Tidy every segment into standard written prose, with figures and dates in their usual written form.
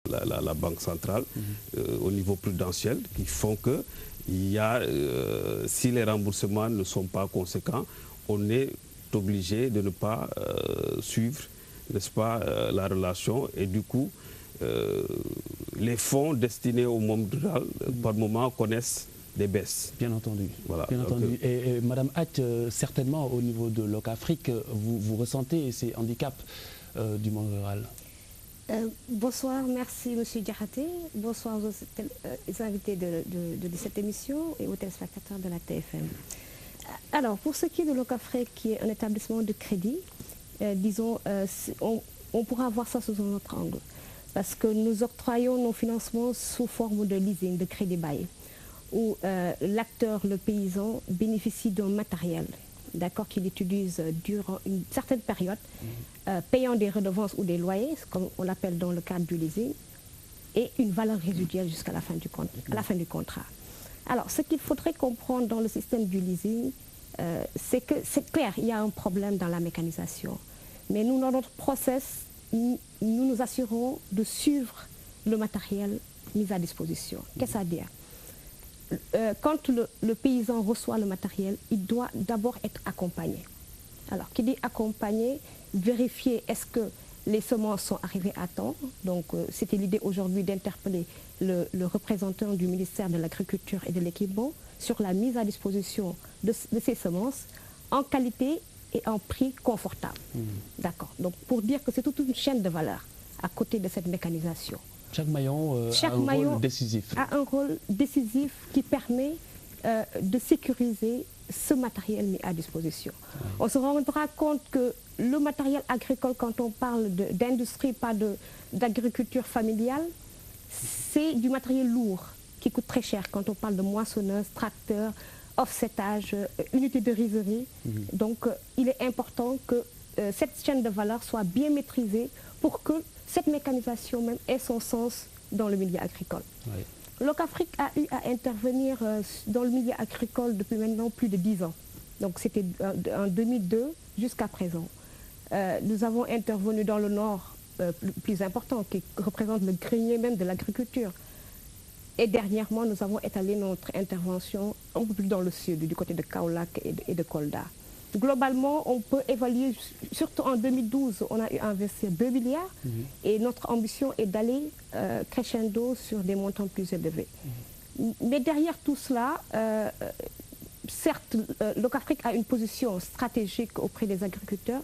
la Banque centrale au niveau prudentiel qui font que si les remboursements ne sont pas conséquents, on est obligé de ne pas suivre, n'est-ce pas, la relation et du coup, les fonds destinés au monde rural, par moment, connaissent des baisses. Bien entendu. Voilà. Bien entendu. Et Madame Hatt, certainement au niveau de Locafrique, vous ressentez ces handicaps du monde rural. Bonsoir, merci Monsieur Diakhaté. Bonsoir aux invités de cette émission et aux téléspectateurs de la TFM. Alors, pour ce qui est de Locafrique, qui est un établissement de crédit, disons, on pourra voir ça sous un autre angle. Parce que nous octroyons nos financements sous forme de leasing, de crédit bail, où l'acteur, le paysan, bénéficie d'un matériel, d'accord, qu'il utilise durant une certaine période, payant des redevances ou des loyers, comme on l'appelle dans le cadre du leasing, et une valeur résiduelle jusqu'à la fin du contrat. Alors, ce qu'il faudrait comprendre dans le système du leasing, c'est que c'est clair, il y a un problème dans la mécanisation. Mais nous, dans notre process, nous nous assurons de suivre le matériel mis à disposition. Qu'est-ce à dire? Quand le paysan reçoit le matériel, il doit d'abord être accompagné. Alors, qui dit accompagné, vérifier est-ce que les semences sont arrivées à temps. Donc, c'était l'idée aujourd'hui d'interpeller le représentant du ministère de l'Agriculture et de l'Équipement sur la mise à disposition de ces semences en qualité et en prix confortable. D'accord. Donc, pour dire que c'est toute une chaîne de valeur à côté de cette mécanisation. Chaque maillon a un rôle décisif. A un rôle décisif qui permet de sécuriser ce matériel mis à disposition. On se rendra compte que le matériel agricole, quand on parle d'industrie, pas d'agriculture familiale, c'est du matériel lourd qui coûte très cher quand on parle de moissonneuses, tracteurs, offsetage, unité de rizerie. Donc, il est important que cette chaîne de valeur soit bien maîtrisée pour que cette mécanisation même ait son sens dans le milieu agricole. Locafrique a eu à intervenir dans le milieu agricole depuis maintenant plus de 10 ans. Donc, c'était en 2002 jusqu'à présent. Nous avons intervenu dans le nord plus important, qui représente le grenier même de l'agriculture. Et dernièrement, nous avons étalé notre intervention un peu plus dans le sud, du côté de Kaolack et de Kolda. Globalement, on peut évaluer, surtout en 2012, on a eu à investir 2 milliards et notre ambition est d'aller crescendo sur des montants plus élevés. Mais derrière tout cela, certes, Locafrique a une position stratégique auprès des agriculteurs,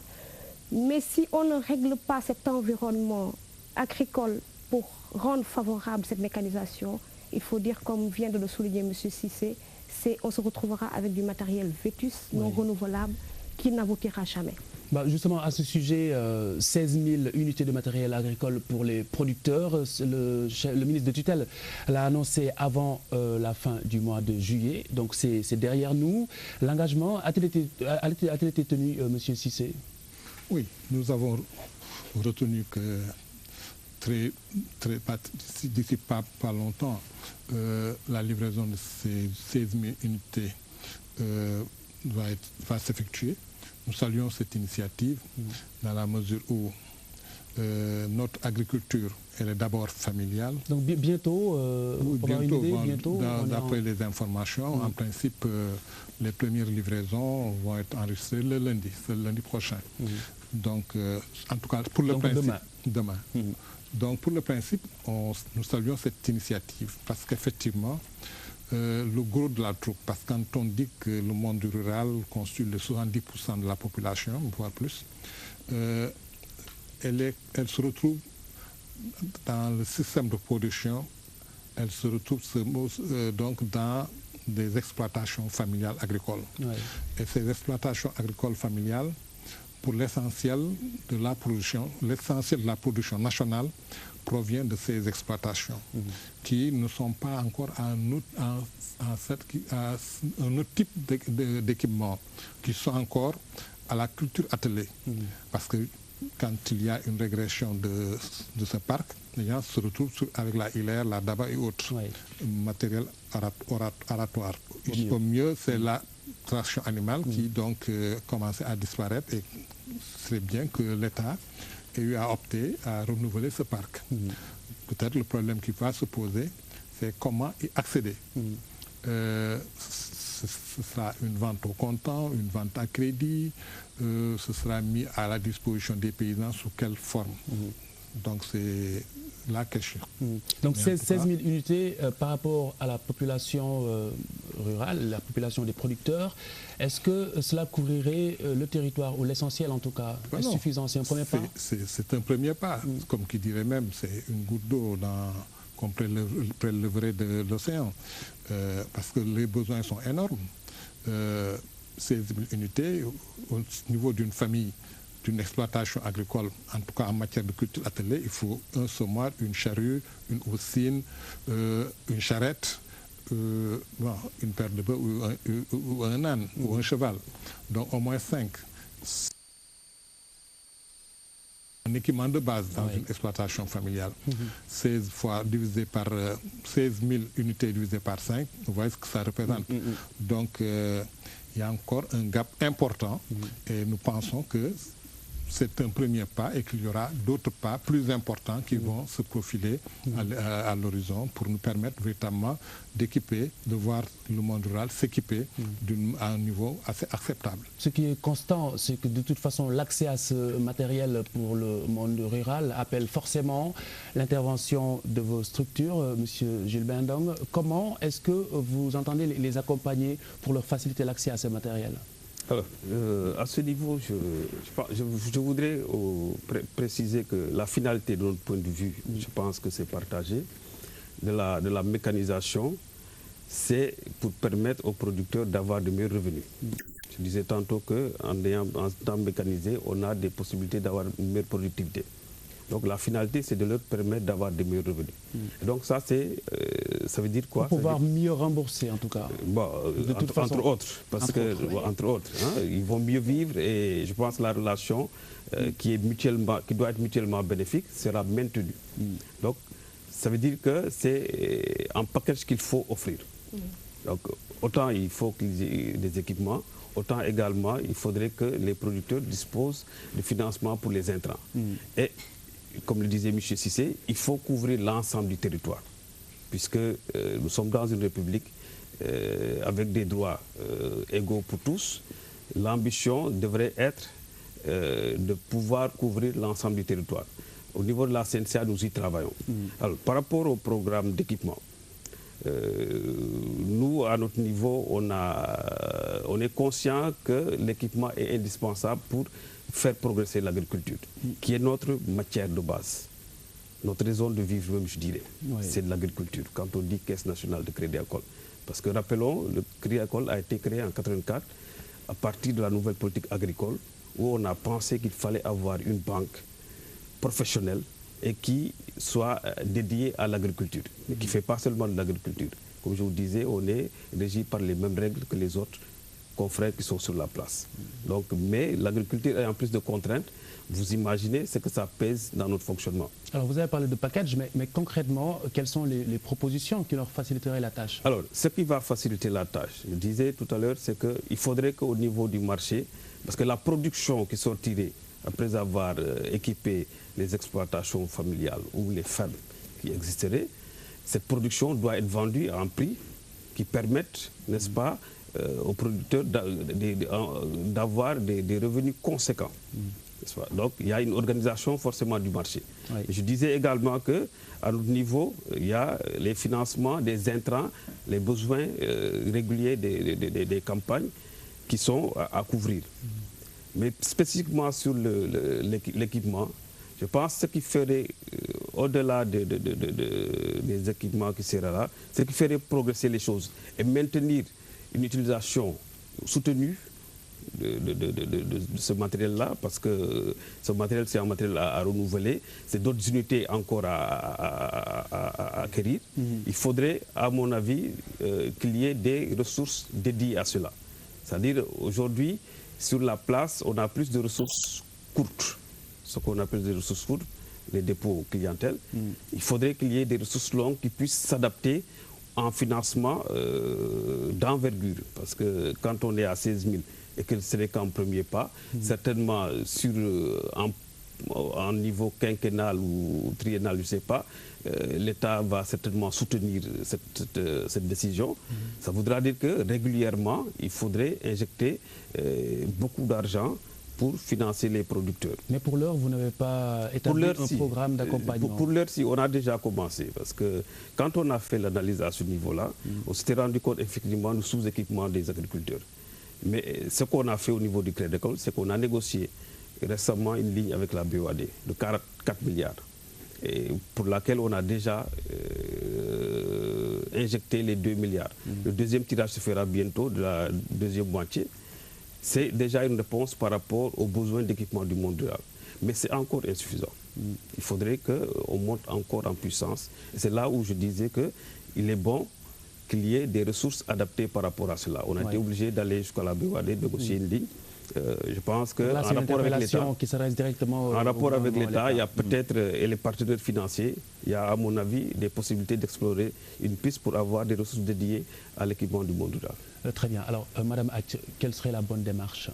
mais si on ne règle pas cet environnement agricole pour rendre favorable cette mécanisation, il faut dire, comme vient de le souligner M. Cissé, on se retrouvera avec du matériel vétuste, non renouvelable, qui n'aboutira jamais. Justement, à ce sujet, 16 000 unités de matériel agricole pour les producteurs. Le ministre de tutelle l'a annoncé avant la fin du mois de juillet. Donc, c'est derrière nous. L'engagement a-t-il été tenu, M. Cissé? Oui, nous avons retenu que d'ici pas longtemps, la livraison de ces 16 000 unités va s'effectuer. Nous saluons cette initiative dans la mesure où notre agriculture, elle est d'abord familiale. Donc bientôt, d'après les informations, en principe, les premières livraisons vont être enregistrées le lundi prochain. Donc, en tout cas, pour le principe, demain. Donc, pour le principe, nous saluons cette initiative parce qu'effectivement, le gros de la troupe, parce que quand on dit que le monde rural constitue les 70% de la population, voire plus, elle se retrouve dans le système de production, elle se retrouve donc dans des exploitations familiales agricoles. Et ces exploitations agricoles familiales, pour l'essentiel de la production nationale provient de ces exploitations qui ne sont pas encore un autre type d'équipement, qui sont encore à la culture attelée. Parce que quand il y a une régression de ce parc, les gens se retrouvent avec la hilaire, la daba et autres matériel aratoire. Au mieux, c'est la traction animale qui donc commençait à disparaître et c'est bien que l'État ait eu à opter à renouveler ce parc. peut-être le problème qui va se poser, c'est comment y accéder. Ce sera une vente au comptant, une vente à crédit, ce sera mis à la disposition des paysans sous quelle forme. Donc c'est la question. Donc 16 000 unités par rapport à la population rurale, la population des producteurs, est-ce que cela couvrirait le territoire, ou l'essentiel en tout cas? Est-ce suffisant? C'est un premier pas? C'est un premier pas. Comme qui dirait même, c'est une goutte d'eau qu'on prélèverait de l'océan. Parce que les besoins sont énormes. 16 000 unités au niveau d'une famille, d'une exploitation agricole, en tout cas en matière de culture attelée, il faut un semoir, une charrue, une houssine, une charrette, une paire de bœufs ou un âne ou un cheval. Donc au moins 5. Un équipement de base dans une exploitation familiale. 16 fois divisé par 16 000 unités divisées par 5, vous voyez ce que ça représente. Donc il y a encore un gap important et nous pensons que c'est un premier pas et qu'il y aura d'autres pas plus importants qui vont se profiler à l'horizon pour nous permettre véritablement d'équiper, de voir le monde rural s'équiper à un niveau assez acceptable. Ce qui est constant, c'est que de toute façon, l'accès à ce matériel pour le monde rural appelle forcément l'intervention de vos structures. Monsieur Jules Bindong, comment est-ce que vous entendez les accompagner pour leur faciliter l'accès à ce matériel? Alors, à ce niveau, je voudrais préciser que la finalité de notre point de vue, je pense que c'est partagé, de la mécanisation, c'est pour permettre aux producteurs d'avoir de meilleurs revenus. Je disais tantôt qu'en étant mécanisé, on a des possibilités d'avoir une meilleure productivité. Donc la finalité, c'est de leur permettre d'avoir des meilleurs revenus. Et donc ça veut dire quoi? Pour pouvoir mieux rembourser en tout cas. Entre autres, parce que entre autres, ils vont mieux vivre et je pense que la relation qui doit être mutuellement bénéfique sera maintenue. Donc ça veut dire que c'est un package qu'il faut offrir. Donc autant il faut qu'il y ait des équipements, autant également il faudrait que les producteurs disposent de financement pour les intrants. Et comme le disait M. Cissé, il faut couvrir l'ensemble du territoire, puisque nous sommes dans une république avec des droits égaux pour tous. L'ambition devrait être de pouvoir couvrir l'ensemble du territoire. Au niveau de la CNCA, nous y travaillons. Alors, par rapport au programme d'équipement, nous, à notre niveau, on est conscient que l'équipement est indispensable pour faire progresser l'agriculture, qui est notre matière de base. Notre raison de vivre, même, je dirais, c'est de l'agriculture, quand on dit Caisse nationale de crédit agricole. Parce que, rappelons, le crédit agricole a été créé en 1984 à partir de la nouvelle politique agricole, où on a pensé qu'il fallait avoir une banque professionnelle et qui soit dédiée à l'agriculture, et qui ne fait pas seulement de l'agriculture. Comme je vous disais, on est régi par les mêmes règles que les autres confrères qui sont sur la place. Donc, mais l'agriculture est en plus de contraintes. Vous imaginez ce que ça pèse dans notre fonctionnement. Alors, vous avez parlé de package, mais concrètement, quelles sont les propositions qui leur faciliteraient la tâche? Alors, ce qui va faciliter la tâche, je disais tout à l'heure, c'est qu'il faudrait qu'au niveau du marché, parce que la production qui sortirait après avoir équipé les exploitations familiales ou les fermes qui existeraient, cette production doit être vendue à un prix qui permette, n'est-ce pas, aux producteurs d'avoir des revenus conséquents. Donc, il y a une organisation forcément du marché. Je disais également qu'à notre niveau, il y a les financements des intrants, les besoins réguliers des campagnes qui sont à couvrir. Mais spécifiquement sur l'équipement, je pense que ce qui ferait, au-delà des équipements qui seraient là, ce qui ferait progresser les choses et maintenir une utilisation soutenue de ce matériel-là, parce que ce matériel, c'est un matériel à renouveler, c'est d'autres unités encore à acquérir. Il faudrait, à mon avis, qu'il y ait des ressources dédiées à cela. C'est-à-dire, aujourd'hui, sur la place, on a plus de ressources courtes, ce qu'on appelle des ressources courtes, les dépôts clientèle. Il faudrait qu'il y ait des ressources longues qui puissent s'adapter en financement d'envergure. Parce que quand on est à 16 000 et que ce n'est qu'un premier pas, certainement sur un niveau quinquennal ou triennal, je ne sais pas, l'État va certainement soutenir cette décision. Ça voudra dire que régulièrement, il faudrait injecter beaucoup d'argent pour financer les producteurs. Mais pour l'heure, vous n'avez pas établi un programme d'accompagnement? Pour l'heure, si, on a déjà commencé. Parce que quand on a fait l'analyse à ce niveau-là, on s'était rendu compte effectivement du sous-équipement des agriculteurs. Mais ce qu'on a fait au niveau du Crédit Agricole, c'est qu'on a négocié récemment une ligne avec la BOAD de 4 milliards. Et pour laquelle on a déjà injecté les 2 milliards. Le deuxième tirage se fera bientôt, de la deuxième moitié. C'est déjà une réponse par rapport aux besoins d'équipement du monde rural. Mais c'est encore insuffisant. Il faudrait qu'on monte encore en puissance. C'est là où je disais qu'il est bon qu'il y ait des ressources adaptées par rapport à cela. On a été obligé d'aller jusqu'à la BOAD, négocier une ligne. Je pense qu'en rapport avec l'État, il y a peut-être, et les partenaires financiers, il y a à mon avis des possibilités d'explorer une piste pour avoir des ressources dédiées à l'équipement du monde rural. Très bien. Alors, Madame Ath, quelle serait la bonne démarche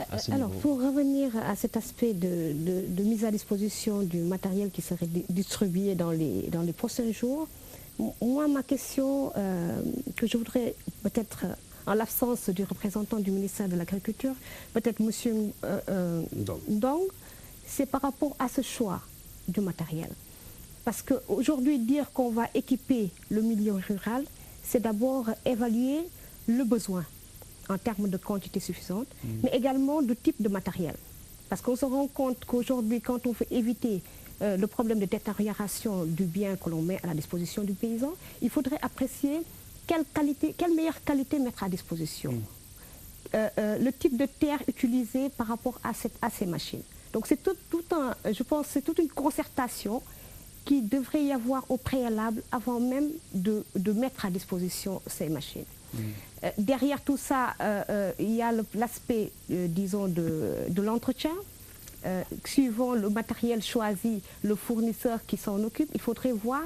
à ce niveau? Pour revenir à cet aspect de mise à disposition du matériel qui serait distribué dans les prochains jours, moi, ma question que je voudrais peut-être... en l'absence du représentant du ministère de l'Agriculture, peut-être M. Ndong, c'est par rapport à ce choix du matériel. Parce qu'aujourd'hui, dire qu'on va équiper le milieu rural, c'est d'abord évaluer le besoin en termes de quantité suffisante, mais également de type de matériel. Parce qu'on se rend compte qu'aujourd'hui, quand on veut éviter le problème de détérioration du bien que l'on met à la disposition du paysan, il faudrait apprécier quelle meilleure qualité mettre à disposition, le type de terre utilisé par rapport à ces machines. Donc c'est je pense c'est toute une concertation qui devrait y avoir au préalable avant même de mettre à disposition ces machines. Derrière tout ça, il y a l'aspect, disons, de l'entretien. Suivant le matériel choisi, le fournisseur qui s'en occupe, il faudrait voir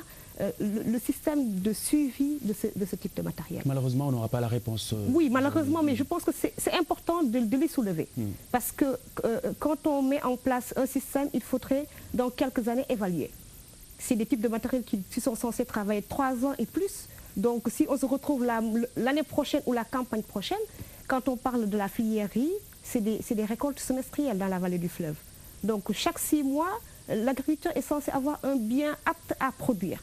le système de suivi de ce type de matériel. Malheureusement, on n'aura pas la réponse. Oui, malheureusement, mais je pense que c'est important de les soulever. Parce que quand on met en place un système, il faudrait, dans quelques années, évaluer. C'est des types de matériels qui sont censés travailler 3 ans et plus. Donc, si on se retrouve l'année prochaine ou la campagne prochaine, quand on parle de la filière riz, c'est des récoltes semestrielles dans la vallée du fleuve. Donc, chaque 6 mois, l'agriculteur est censé avoir un bien apte à produire.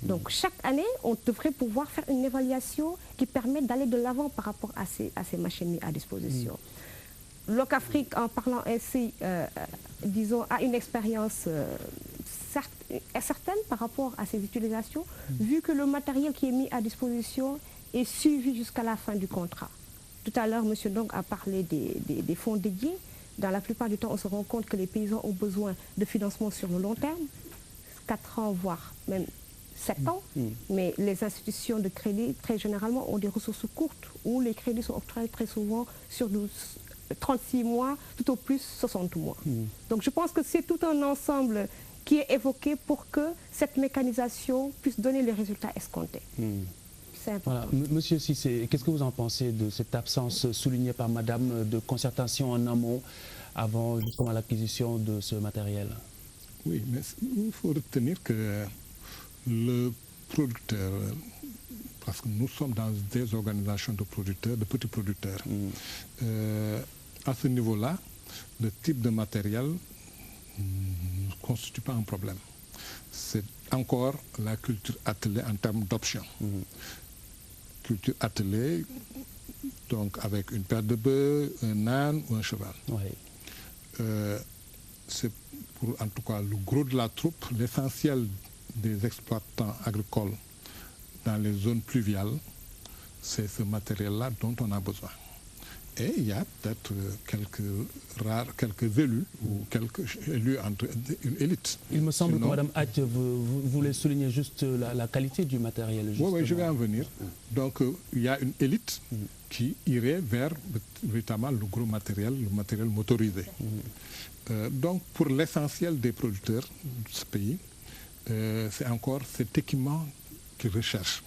Donc, chaque année, on devrait pouvoir faire une évaluation qui permet d'aller de l'avant par rapport à ces machines mises à disposition. Locafrique, en parlant ainsi, disons, a une expérience certaine par rapport à ces utilisations, vu que le matériel qui est mis à disposition est suivi jusqu'à la fin du contrat. Tout à l'heure, M. Ndong a parlé des fonds dédiés. Dans la plupart du temps, on se rend compte que les paysans ont besoin de financement sur le long terme, 4 ans, voire même 7 ans, mais les institutions de crédit, très généralement, ont des ressources courtes, où les crédits sont octroyés très souvent sur 36 mois, tout au plus 60 mois. Donc je pense que c'est tout un ensemble qui est évoqué pour que cette mécanisation puisse donner les résultats escomptés. Voilà. Monsieur Cissé, qu'est-ce que vous en pensez de cette absence soulignée par Madame de concertation en amont avant justement l'acquisition de ce matériel? Oui, mais il faut retenir que le producteur, parce que nous sommes dans des organisations de producteurs, de petits producteurs, à ce niveau-là, le type de matériel ne constitue pas un problème. C'est encore la culture attelée en termes d'options. Culture attelée, donc avec une paire de bœufs, un âne ou un cheval. C'est pour en tout cas le gros de la troupe, l'essentiel des exploitants agricoles dans les zones pluviales, c'est ce matériel-là dont on a besoin. Et il y a peut-être quelques élus ou quelques élus entre une élite. Il me semble que Mme Ath, vous voulez souligner juste la qualité du matériel. Oui, je vais en venir. Donc, il y a une élite qui irait vers véritablement le gros matériel, le matériel motorisé. Donc, pour l'essentiel des producteurs de ce pays, c'est encore cet équipement qu'ils recherchent.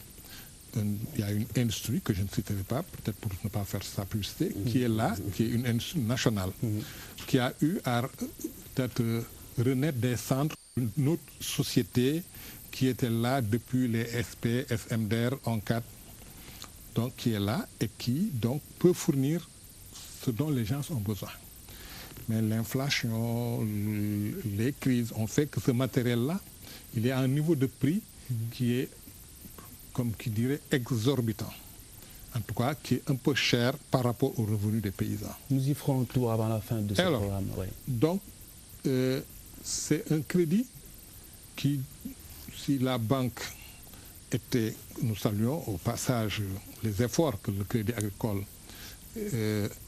Il y a une industrie que je ne citerai pas, peut-être pour ne pas faire sa publicité, qui est là, qui est une industrie nationale, qui a eu à peut-être renaître des centres d'une autre société qui était là depuis les SP, SMDR, ONCAD, donc qui est là et qui donc peut fournir ce dont les gens ont besoin. Mais l'inflation, les crises ont fait que ce matériel-là, il est à un niveau de prix qui est, comme qui dirait, exorbitant. En tout cas, qui est un peu cher par rapport aux revenus des paysans. Nous y ferons tout avant la fin de ce programme. Oui. Donc, c'est un crédit qui, si la banque était, nous saluons au passage les efforts que le Crédit Agricole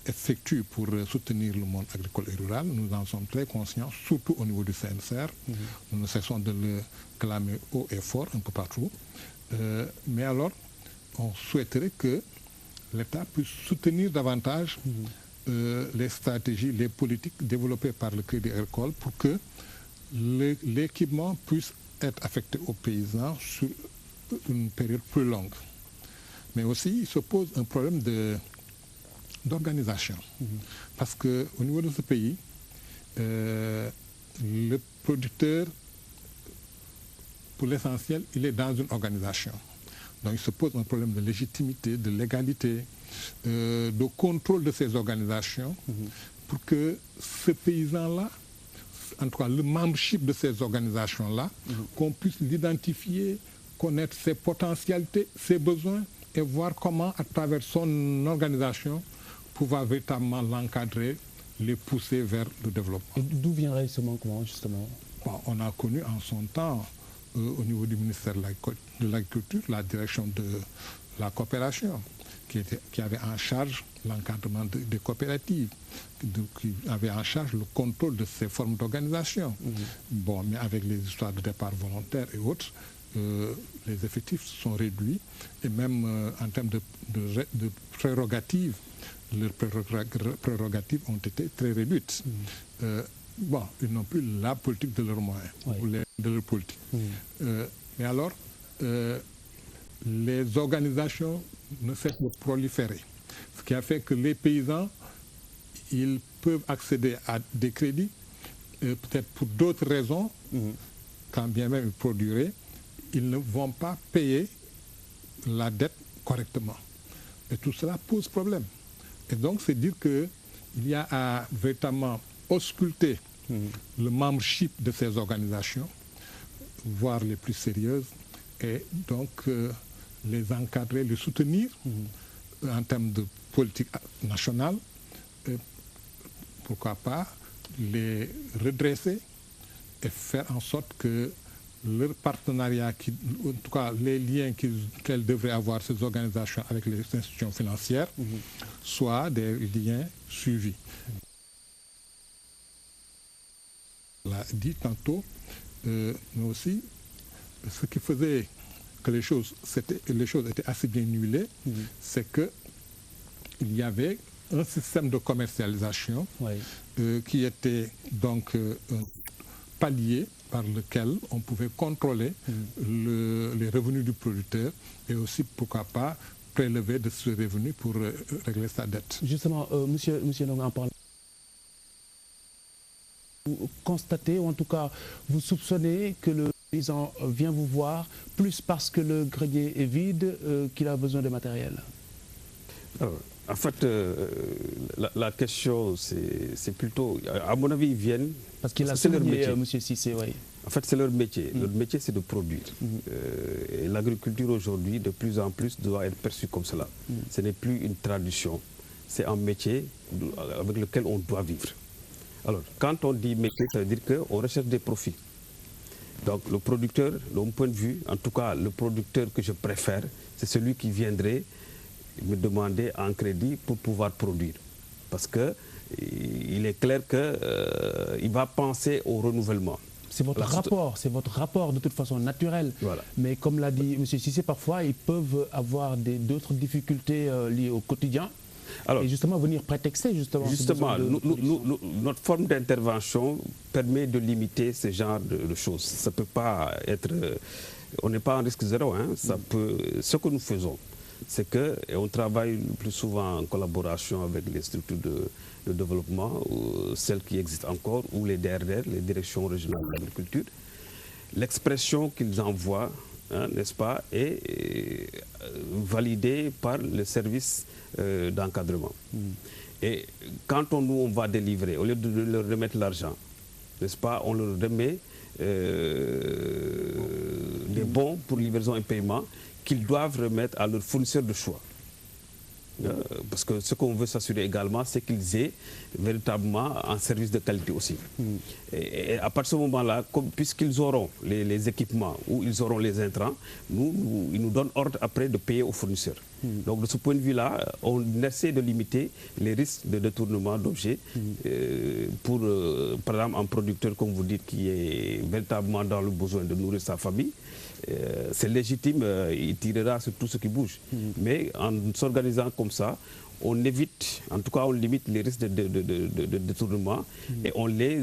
effectue pour soutenir le monde agricole et rural, nous en sommes très conscients, surtout au niveau du CNCR. Nous ne cessons de le clamer haut et fort un peu partout. Mais alors, on souhaiterait que l'État puisse soutenir davantage les stratégies, les politiques développées par le Crédit Agricole pour que l'équipement puisse être affecté aux paysans sur une période plus longue. Mais aussi, il se pose un problème d'organisation. Parce qu'au niveau de ce pays, le producteur, pour l'essentiel, il est dans une organisation. Donc il se pose un problème de légitimité, de légalité, de contrôle de ces organisations pour que ce paysan-là, en tout cas le membership de ces organisations-là, qu'on puisse l'identifier, connaître ses potentialités, ses besoins et voir comment, à travers son organisation, pouvoir véritablement l'encadrer, les pousser vers le développement. Et d'où viendrait ce manquement, justement? Bon, on a connu en son temps, au niveau du ministère de l'Agriculture, la direction de la coopération, qui avait en charge l'encadrement des coopératives, qui avait en charge le contrôle de ces formes d'organisation. Bon, mais avec les histoires de départ volontaire et autres, les effectifs sont réduits et même en termes de prérogatives, leurs prérogatives ont été très réduites. Bon, ils n'ont plus la politique de leurs moyens, ou de leur politique. Mais alors, les organisations ne cessent de proliférer. Ce qui a fait que les paysans, ils peuvent accéder à des crédits, peut-être pour d'autres raisons, quand bien même ils produiraient, ils ne vont pas payer la dette correctement. Et tout cela pose problème. Et donc, c'est dire qu'il y a à véritablement ausculter le membership de ces organisations, voire les plus sérieuses, et donc les encadrer, les soutenir en termes de politique nationale, et pourquoi pas les redresser et faire en sorte que leur partenariat, en tout cas les liens qu'elles devraient avoir, ces organisations avec les institutions financières, soient des liens suivis. On l'a dit tantôt, mais aussi, ce qui faisait que les choses étaient assez bien huilées, c'est qu'il y avait un système de commercialisation qui était donc un palier par lequel on pouvait contrôler les revenus du producteur et aussi, pourquoi pas, prélever de ce revenu pour régler sa dette. Justement, monsieur Ndong en parle. Vous constatez, ou en tout cas, vous soupçonnez que le paysan vient vous voir plus parce que le grenier est vide qu'il a besoin de matériel? En fait, la question, c'est plutôt, à mon avis, ils viennent... Parce qu'il a souligné, M. Cissé, oui. En fait, c'est leur métier. Leur métier, c'est de produire. Et l'agriculture, aujourd'hui, de plus en plus, doit être perçue comme cela. Ce n'est plus une tradition. C'est un métier avec lequel on doit vivre. Alors, quand on dit métier, ça veut dire qu'on recherche des profits. Donc, le producteur, de mon point de vue, en tout cas, le producteur que je préfère, c'est celui qui viendrait me demander un crédit pour pouvoir produire. Parce qu'il est clair qu'il va penser au renouvellement. C'est votre rapport de toute façon naturel. Voilà. Mais comme l'a dit M. Cissé, parfois ils peuvent avoir d'autres difficultés liées au quotidien. Alors, et justement venir prétexter notre forme d'intervention permet de limiter ce genre de choses. Ça peut pas être... on n'est pas en risque zéro. Ce que nous faisons, c'est qu'on travaille le plus souvent en collaboration avec les structures de développement, celles qui existent encore, ou les DRDR, les directions régionales de l'agriculture. l'expression qu'ils envoient, n'est-ce pas, est validée par le service d'encadrement. Et quand nous, on va délivrer, au lieu de leur remettre l'argent, n'est-ce pas, on leur remet des bons pour livraison et paiement qu'ils doivent remettre à leur fournisseur de choix. Parce que ce qu'on veut s'assurer également, c'est qu'ils aient véritablement un service de qualité aussi. Et à partir de ce moment-là, puisqu'ils auront les équipements ou ils auront les intrants, ils nous donnent ordre après de payer aux fournisseurs. Donc de ce point de vue-là, on essaie de limiter les risques de détournement d'objets pour, par exemple, un producteur, comme vous dites, qui est véritablement dans le besoin de nourrir sa famille. C'est légitime, il tirera sur tout ce qui bouge. Mais en s'organisant comme ça, on évite, en tout cas on limite les risques de détournement et on les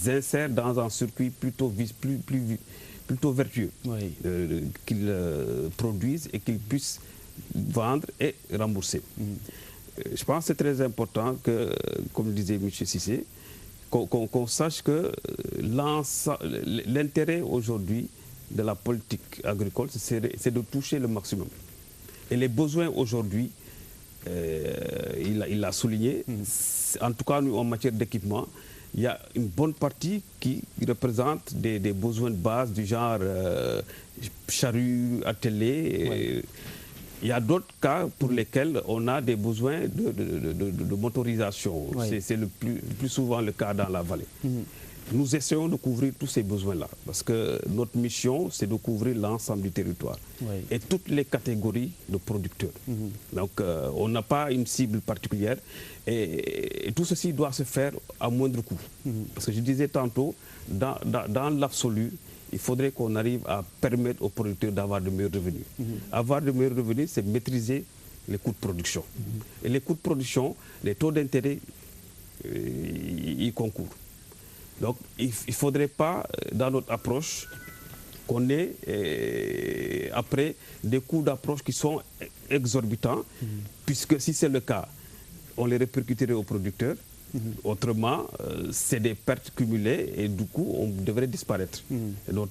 insère dans un circuit plutôt vertueux, qu'ils produisent et qu'ils puissent vendre et rembourser. Je pense que c'est très important que, comme disait M. Cissé, qu'on sache que l'intérêt aujourd'hui de la politique agricole, c'est de toucher le maximum. Et les besoins aujourd'hui, il l'a souligné, en tout cas nous, en matière d'équipement, il y a une bonne partie qui représente des besoins de base du genre charrue, attelé. Il y a d'autres cas pour lesquels on a des besoins de motorisation. C'est le plus souvent le cas dans la vallée. Nous essayons de couvrir tous ces besoins-là, parce que notre mission, c'est de couvrir l'ensemble du territoire et toutes les catégories de producteurs. Donc, on n'a pas une cible particulière et tout ceci doit se faire à moindre coût. Parce que je disais tantôt, dans l'absolu, il faudrait qu'on arrive à permettre aux producteurs d'avoir de meilleurs revenus. Avoir de meilleurs revenus, c'est maîtriser les coûts de production. Et les coûts de production, les taux d'intérêt y concourent. Donc, il ne faudrait pas, dans notre approche, qu'on ait après des coûts d'approche qui sont exorbitants, puisque si c'est le cas, on les répercuterait aux producteurs. Autrement, c'est des pertes cumulées et du coup, on devrait disparaître. Donc,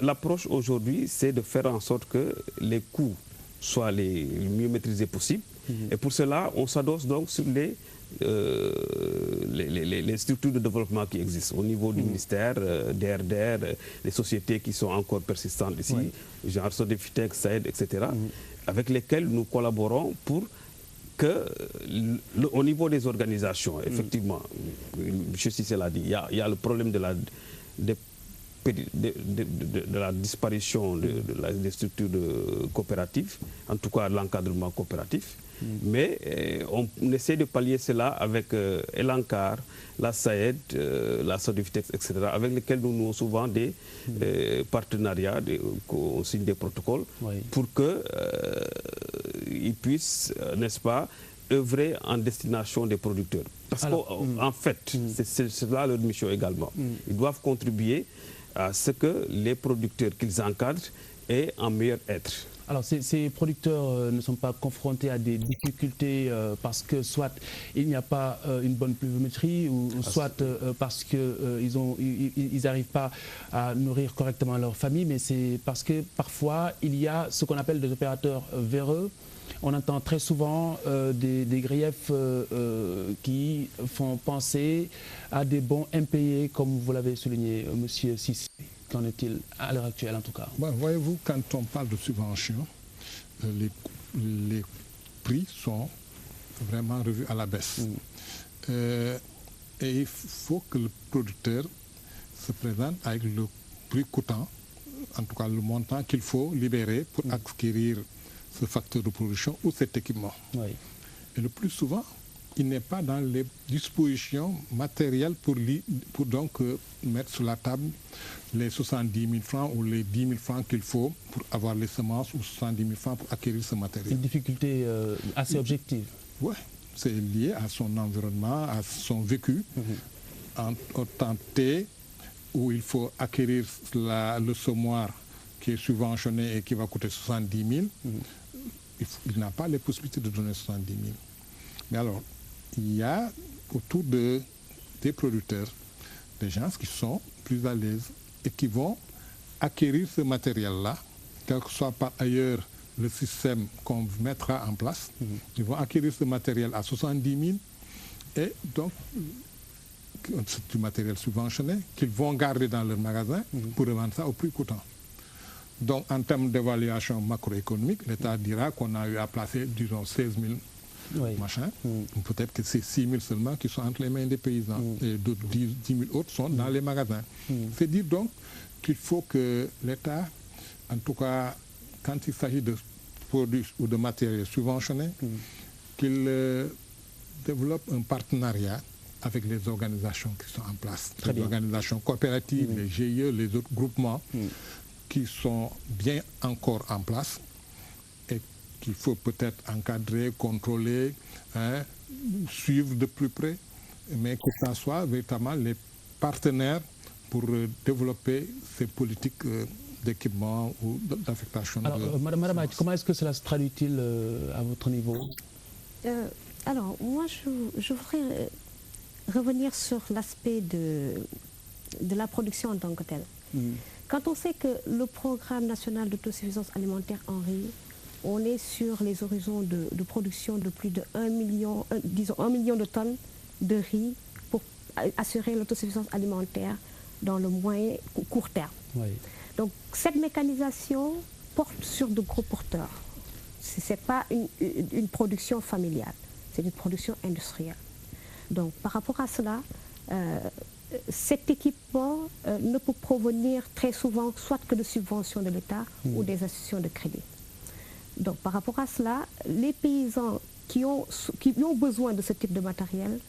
l'approche aujourd'hui, c'est de faire en sorte que les coûts soient les mieux maîtrisés possibles. Et pour cela, on s'adosse donc sur les structures de développement qui existent au niveau du ministère, DRDR, les sociétés qui sont encore persistantes ici, genre Sodefitex, SAED, etc., avec lesquelles nous collaborons pour que, au niveau des organisations, effectivement, M. Cissé l'a dit, il y a le problème de la disparition des structures coopératives, en tout cas l'encadrement coopératif. Mais on essaie de pallier cela avec Elancar, la SAED, la Sodefitex, etc., avec lesquels nous nouons souvent des partenariats, on signe des protocoles pour qu'ils puissent, n'est-ce pas, œuvrer en destination des producteurs. Parce qu'en fait, c'est là leur mission également. Ils doivent contribuer à ce que les producteurs qu'ils encadrent aient un meilleur être. Alors, ces producteurs ne sont pas confrontés à des difficultés parce que soit il n'y a pas une bonne pluviométrie ou soit parce qu'ils n'arrivent pas à nourrir correctement leur famille, mais c'est parce que parfois il y a ce qu'on appelle des opérateurs véreux. On entend très souvent des griefs qui font penser à des bons impayés, comme vous l'avez souligné, M. Cissé. Qu'en est-il à l'heure actuelle, en tout cas? Voyez-vous, quand on parle de subventions, les prix sont vraiment revus à la baisse. Et il faut que le producteur se présente avec le prix coûtant, en tout cas le montant qu'il faut libérer pour acquérir ce facteur de production ou cet équipement. Et le plus souvent, il n'est pas dans les dispositions matérielles pour donc mettre sur la table les 70 000 francs ou les 10 000 francs qu'il faut pour avoir les semences ou 70 000 francs pour acquérir ce matériel. Une difficulté assez objective. Oui, c'est lié à son environnement, à son vécu. Au temps T, où il faut acquérir le semoir qui est subventionné et qui va coûter 70 000, il n'a pas les possibilités de donner 70 000. Mais alors, il y a autour des producteurs des gens qui sont plus à l'aise et qui vont acquérir ce matériel-là, quel que soit par ailleurs le système qu'on mettra en place. Ils vont acquérir ce matériel à 70 000 et donc c'est du matériel subventionné qu'ils vont garder dans leur magasin pour revendre ça au prix coûtant. Donc en termes d'évaluation macroéconomique, l'État dira qu'on a eu à placer, disons, 16 000 machins. Peut-être que c'est 6 000 seulement qui sont entre les mains des paysans et d'autres 10 000 autres sont dans les magasins. C'est dire donc qu'il faut que l'État, en tout cas quand il s'agit de produits ou de matériel subventionnés, qu'il développe un partenariat avec les organisations qui sont en place. Les organisations coopératives, les GIE, les autres groupements qui sont bien encore en place et qu'il faut peut-être encadrer, contrôler, suivre de plus près, mais que ça soit véritablement les partenaires pour développer ces politiques d'équipement ou d'affectation. Alors, Madame Aït, comment est-ce que cela se traduit-il à votre niveau? Alors, moi, je voudrais revenir sur l'aspect de la production en tant que telle. Quand on sait que le programme national d'autosuffisance alimentaire en riz, on est sur les horizons de production de plus de 1 million de tonnes de riz pour assurer l'autosuffisance alimentaire dans le moyen ou court terme. Donc cette mécanisation porte sur de gros porteurs. Ce n'est pas une production familiale, c'est une production industrielle. Donc par rapport à cela, cet équipement ne peut provenir très souvent soit que de subventions de l'État ou des institutions de crédit. Donc par rapport à cela, les paysans qui ont besoin de ce type de matériel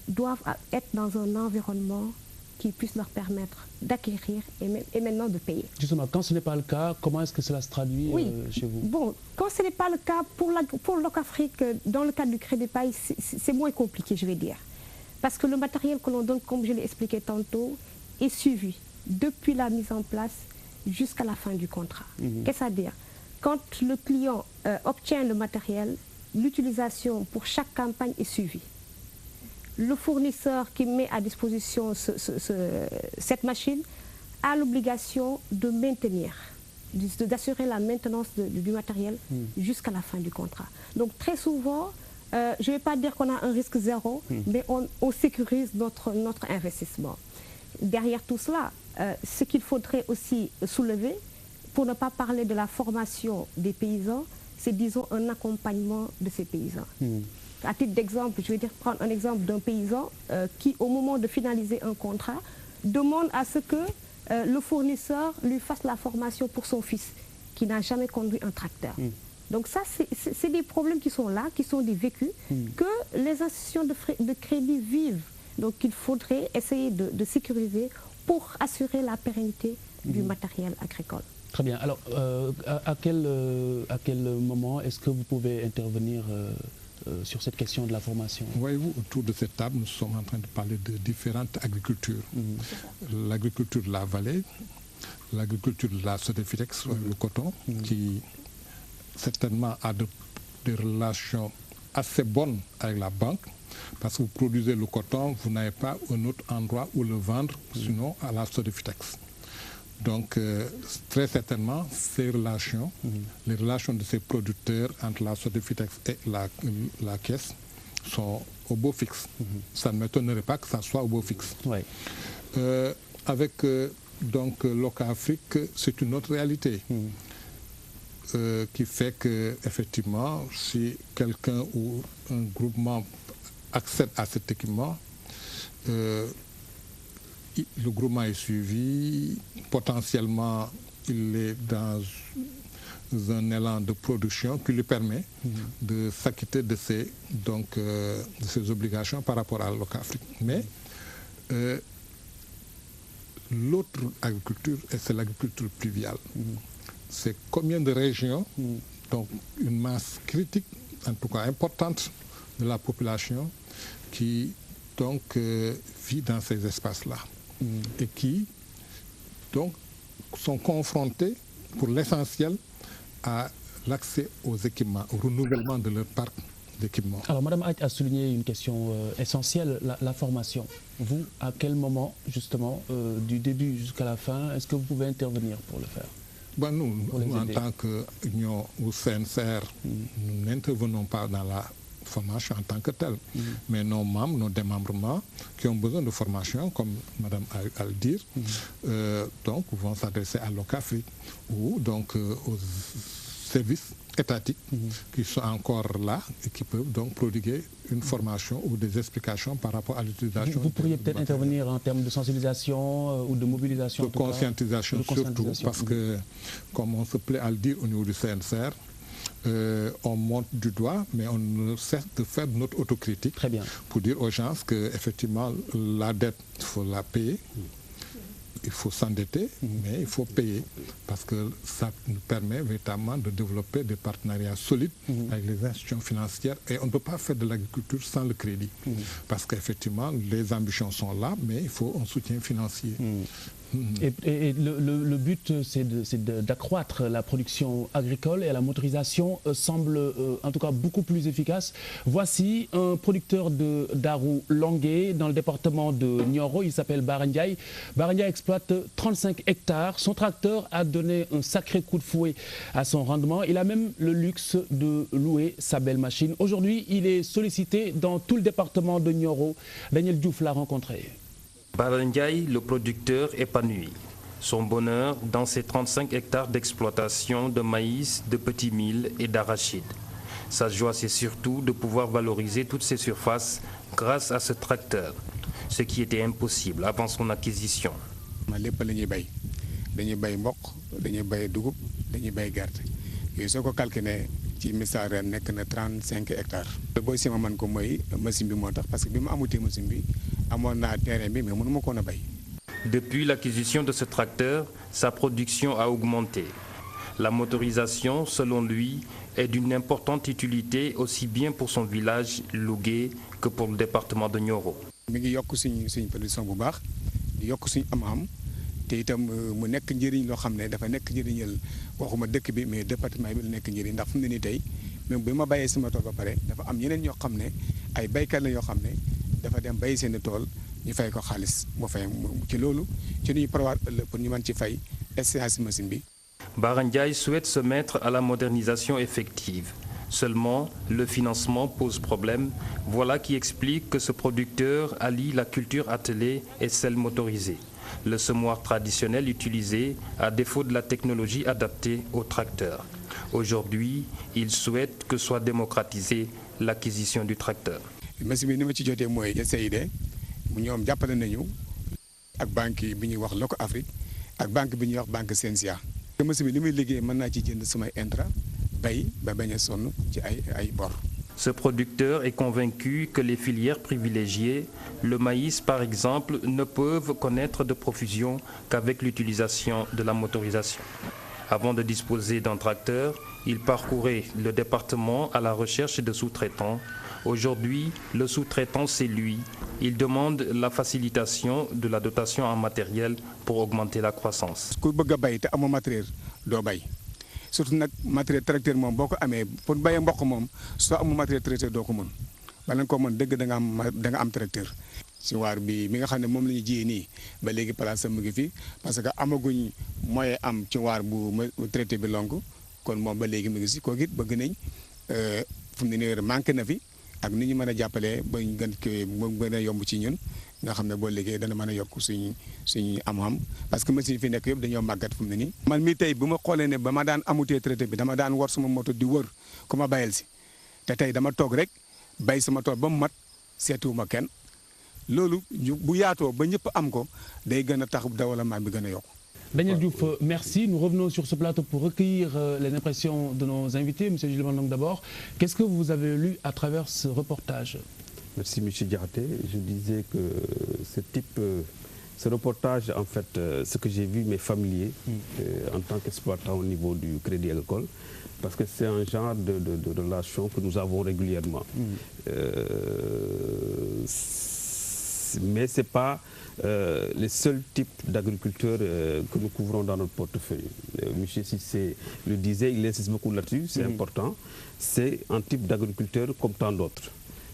doivent être dans un environnement qui puisse leur permettre d'acquérir et maintenant de payer. Justement, quand ce n'est pas le cas, comment est-ce que cela se traduit chez vous? Bon, quand ce n'est pas le cas, pour Locafrique, dans le cadre du Crédit Paille, c'est moins compliqué, je vais dire. Parce que le matériel que l'on donne, comme je l'ai expliqué tantôt, est suivi depuis la mise en place jusqu'à la fin du contrat. Qu'est-ce à dire? Quand le client obtient le matériel, l'utilisation pour chaque campagne est suivie. Le fournisseur qui met à disposition cette machine a l'obligation de maintenir, d'assurer la maintenance du matériel jusqu'à la fin du contrat. Donc très souvent, je ne vais pas dire qu'on a un risque zéro, mais on sécurise notre investissement. Derrière tout cela, ce qu'il faudrait aussi soulever, pour ne pas parler de la formation des paysans, c'est disons un accompagnement de ces paysans. À titre d'exemple, je vais prendre un exemple d'un paysan qui, au moment de finaliser un contrat, demande à ce que le fournisseur lui fasse la formation pour son fils, qui n'a jamais conduit un tracteur. Donc ça, c'est des problèmes qui sont là, qui sont des vécus, que les institutions de crédit vivent. Donc il faudrait essayer de sécuriser pour assurer la pérennité du matériel agricole. Très bien. Alors, à quel moment est-ce que vous pouvez intervenir sur cette question de la formation? Voyez-vous, autour de cette table, nous sommes en train de parler de différentes agricultures. L'agriculture de la vallée, l'agriculture de la Sodefitex, le coton, qui certainement a des relations assez bonnes avec la banque, parce que vous produisez le coton, vous n'avez pas un autre endroit où le vendre, sinon à la Sodefitex. Donc, très certainement, ces relations, les relations de ces producteurs entre la Sodefitex et la caisse sont au beau fixe. Ça ne m'étonnerait pas que ça soit au beau fixe. Avec donc Locafrique, c'est une autre réalité qui fait que, effectivement, si quelqu'un ou un groupement accède à cet équipement, le groupement est suivi, potentiellement il est dans un élan de production qui lui permet de s'acquitter de ses obligations par rapport à Locafrique. Mais l'autre agriculture, c'est l'agriculture pluviale. C'est combien de régions, donc une masse critique, en tout cas importante de la population qui donc vit dans ces espaces-là. Et qui donc sont confrontés pour l'essentiel à l'accès aux équipements, au renouvellement de leur parc d'équipement. Alors Madame Hadj a souligné une question essentielle, la formation. Vous, à quel moment justement, du début jusqu'à la fin, est-ce que vous pouvez intervenir pour le faire? Nous, en tant qu'union ou CNCR, nous n'intervenons pas dans la formation en tant que telle, mais nos membres, nos démembrements qui ont besoin de formation, comme Madame a le dire, donc vont s'adresser à l'OCAFRIC ou donc aux services étatiques qui sont encore là et qui peuvent donc prodiguer une formation ou des explications par rapport à l'utilisation. Vous pourriez peut-être intervenir en termes de sensibilisation ou de mobilisation. De conscientisation surtout, parce que, comme on se plaît à le dire au niveau du CNCR, on monte du doigt, mais on ne cesse de faire notre autocritique. Très bien. Pour dire aux gens qu'effectivement, la dette, il faut la payer. Il faut s'endetter, mais il faut payer, parce que ça nous permet véritablement de développer des partenariats solides avec les institutions financières. Et on ne peut pas faire de l'agriculture sans le crédit, parce qu'effectivement, les ambitions sont là, mais il faut un soutien financier. Et le but, c'est d'accroître la production agricole, et la motorisation semble en tout cas beaucoup plus efficace. Voici un producteur de Darou Longué dans le département de Nioro. Il s'appelle Bara Ndiaye. Bara Ndiaye exploite 35 hectares. Son tracteur a donné un sacré coup de fouet à son rendement. Il a même le luxe de louer sa belle machine. Aujourd'hui, il est sollicité dans tout le département de Nioro. Daniel Diouf l'a rencontré. Bara Ndiaye, le producteur épanoui. Son bonheur dans ses 35 hectares d'exploitation de maïs, de petits milles et d'arachides. Sa joie, c'est surtout de pouvoir valoriser toutes ces surfaces grâce à ce tracteur, ce qui était impossible avant son acquisition. lépp la ñuy bay dañuy bay mboq dañuy bay dugub dañuy bay gerte yooyu soo ko calculé ci misaal ren nekk na 35 hectares. booy si ma man ko mooy machine bi moo tax parce que bi ma amutee machine bi amoon naa terrain bi mais mënu ma ko woon a bay. Depuis l'acquisition de ce tracteur, sa production a augmenté. La motorisation, selon lui, est d'une importante utilité aussi bien pour son village Lougué que pour le département de Nioro. mi ngi yokk suñu production bu baax di yokk suñu am-am te itam mu nekk njëriñ loo xam ne dafa nekk njëriñal waxuma dëkk bi mais département bi la nekk njëriñ ndax fu mu ne nii tey même bi ma bàyyee sama tool ba pare dafa am ñeneen ñoo xam ne ay baykat la yoo xam ne dafa dem bay seen tool ñu fay ko xaalis mu fay ci loolu ci ñuy prévoir pour ñu mën ci fay essence machine bi. Bara Ndiaye souhaite se mettre à la modernisation effective. Seulement, le financement pose problème. Voilà qui explique que ce producteur allie la culture attelée et celle motorisée. Le semoir traditionnel utilisé à défaut de la technologie adaptée au tracteur. Aujourd'hui, il souhaite que soit démocratisée l'acquisition du tracteur. machine bi ni ma ci jotee mooy CID ñoom jàppale nañu ak banque bi ñuy wax Loco Afrique ak banque bi ñuy wax banque Sensia. machine bi li muy liggéey mën naa ci jënd samay intrant bay ba bañ a sonn ci ay bor. Ce producteur est convaincu que les filières privilégiées, le maïs par exemple, ne peuvent connaître de profusion qu'avec l'utilisation de la motorisation. Avant de disposer d'un tracteur, il parcourait le département à la recherche de sous-traitants. Aujourd'hui, le sous-traitant, c'est lui. Il demande la facilitation de la dotation en matériel pour augmenter la croissance. ku bëgg a bay te amoo matériel doo bay surtout nag matériel tracteur moom boo ko amee pour bayee mboq moom soo amul matériel tracteur doo ko mën bala nga ko mën dëgg da nga am tracteur. si waar bi mi nga xam ne moom la ñu jiyee nii ba léegi place am mu ngi fi parce que amaguñ moyen am ci waar bu traité bi lonk kon moom ba léegi mu ngi si kooku it bëgg nañ fu mu ne nii manqué na fi ak ni ñu mën a jàppalee ba ñu gën a yomb ci ñun nga xam ne boo liggéey dana mën a yokk suñu am-am parce que machine yi fi nekk yëpp dañoo màggat fu mu ne nii. man mii tey bu ma xoolee ne ba ma daan amutee traité bi dama daan war sama moto di wër ku ma bayal si te tey dama toog rek bay sama tool ba mu mat seetuwuma kenn loolu bu yaatoo ba ñëpp am ko day gën a tax développement bi gën a yokk. Daniel Diouf, merci. Nous revenons sur ce plateau pour recueillir les impressions de nos invités. Monsieur Gilles Bandong d'abord, qu'est-ce que vous avez lu à travers ce reportage? Merci M. Diarté. Je disais que ce reportage, en fait, ce que j'ai vu m'est familier en tant qu'exploitant au niveau du Crédit Agricole, parce que c'est un genre de relation que nous avons régulièrement. mais ce n'est pas les seuls types d'agriculteurs que nous couvrons dans notre portefeuille. Monsieur Cissé le disait, il insiste beaucoup là-dessus, c'est important. C'est un type d'agriculteur comme tant d'autres.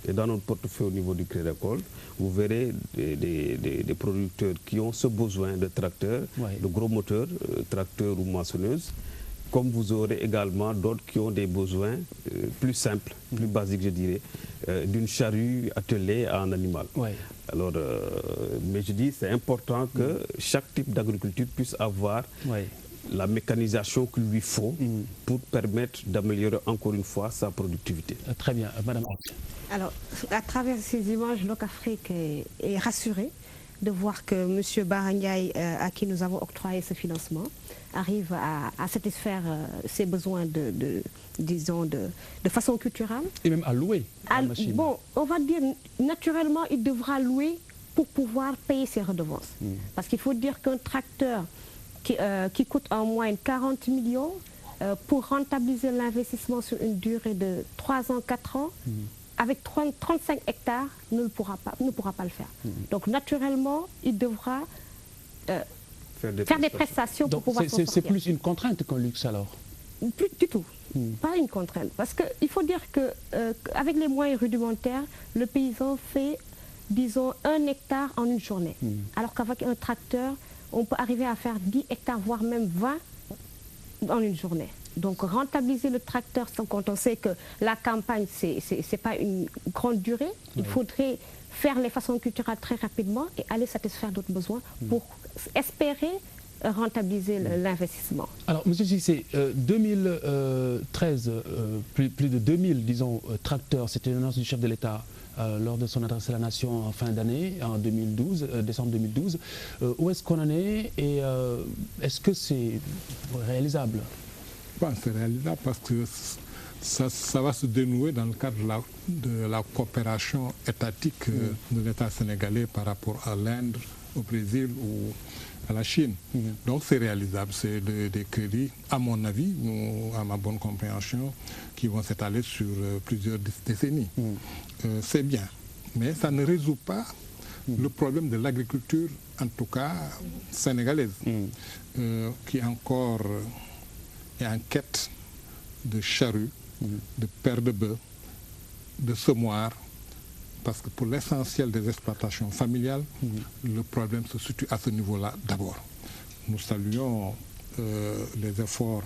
Et dans notre portefeuille au niveau du Crédit Agricole, vous verrez des producteurs qui ont ce besoin de tracteurs, de gros moteurs, tracteurs ou moissonneuses, comme vous aurez également d'autres qui ont des besoins plus simples, plus basiques, je dirais, d'une charrue attelée à un animal. Alors, mais je dis, c'est important que chaque type d'agriculture puisse avoir la mécanisation qu'il lui faut pour permettre d'améliorer encore une fois sa productivité. Très bien, Madame. Alors, à travers ces images, Locafrique est rassuré de voir que M. Barangay, à qui nous avons octroyé ce financement, arrive à satisfaire ses besoins disons, de façon culturelle. Et même à louer la machine. Bon, on va dire, naturellement, il devra louer pour pouvoir payer ses redevances. Parce qu'il faut dire qu'un tracteur qui coûte en moyenne 40 millions, pour rentabiliser l'investissement sur une durée de 3 ans, 4 ans, avec 35 hectares, ne pourra pas le faire. Donc, naturellement, il devra faire des prestations pour pouvoir s'en sortir. C'est plus une contrainte qu'un luxe, alors? Plus du tout. Pas une contrainte. Parce qu'il faut dire qu'avec les moyens rudimentaires, le paysan fait, disons, 1 hectare en une journée. Alors qu'avec un tracteur, on peut arriver à faire 10 hectares, voire même 20 en une journée. Donc, rentabiliser le tracteur, quand on sait que la campagne, ce n'est pas une grande durée, il faudrait faire les façons culturelles très rapidement et aller satisfaire d'autres besoins pour espérer rentabiliser l'investissement. Alors, M. Cissé, 2013, plus de 2000, disons, tracteurs, c'était une annonce du chef de l'État lors de son adresse à la nation en fin d'année, en 2012, décembre 2012. Où est-ce qu'on en est et est-ce que c'est réalisable? C'est réalisable parce que ça va se dénouer dans le cadre de la coopération étatique de l'État sénégalais par rapport à l'Inde, au Brésil ou à la Chine. Donc c'est réalisable, c'est des crédits, à mon avis, à ma bonne compréhension, qui vont s'étaler sur plusieurs décennies. C'est bien, mais ça ne résout pas le problème de l'agriculture, en tout cas sénégalaise, qui encore est en quête de charrues, de paires de bœufs, de semoirs, parce que pour l'essentiel des exploitations familiales, le problème se situe à ce niveau-là d'abord. Nous saluons les efforts